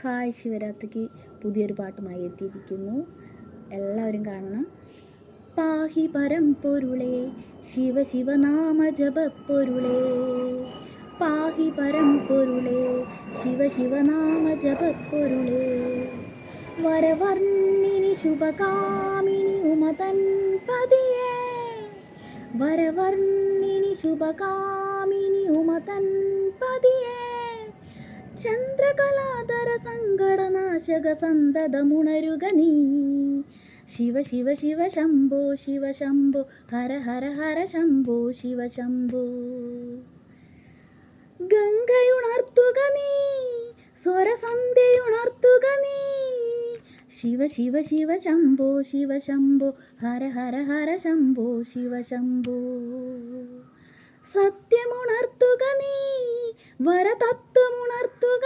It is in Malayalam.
ഹായ്, ശിവരാത്രിക്ക് പുതിയൊരു പാട്ടുമായി എത്തിയിരിക്കുന്നു. എല്ലാവരും കാണണം. പാഹി പരംപൊരുളേ ശിവ ശിവനാമ ജപപ്പൊരുളേ, പാഹി പരംപൊരുളേ ശിവ ശിവനാമ ജപപ്പൊരുളേ, വരവർണ്ണിനി ശുഭകാമിനി ഉമതൻ പതിയേ, വരവർണ്ണിനി ശുഭകാമിനി ഉമതൻ പതിയേ, ചന്ദ്രകലാധര സങ്കടനാശക സന്തതമുണരുക നീ, ശിവ ശിവ ശിവ ശംഭോ ശിവ ശംഭോ, ഹര ഹര ഹര ശംഭോ ശിവ ശംഭോ. ഗംഗയുണർത്തുക നീ, സ്വരസന്ധ്യയുണർത്തുക നീ, ശിവ ശിവ ശിവ ശംഭോ ശിവ ശംഭോ, ഹര ഹര ഹര ശംഭോ ശിവ ശംഭോ. സത്യമുണർത്തുക നീ, വരതത്വമുണർത്തുക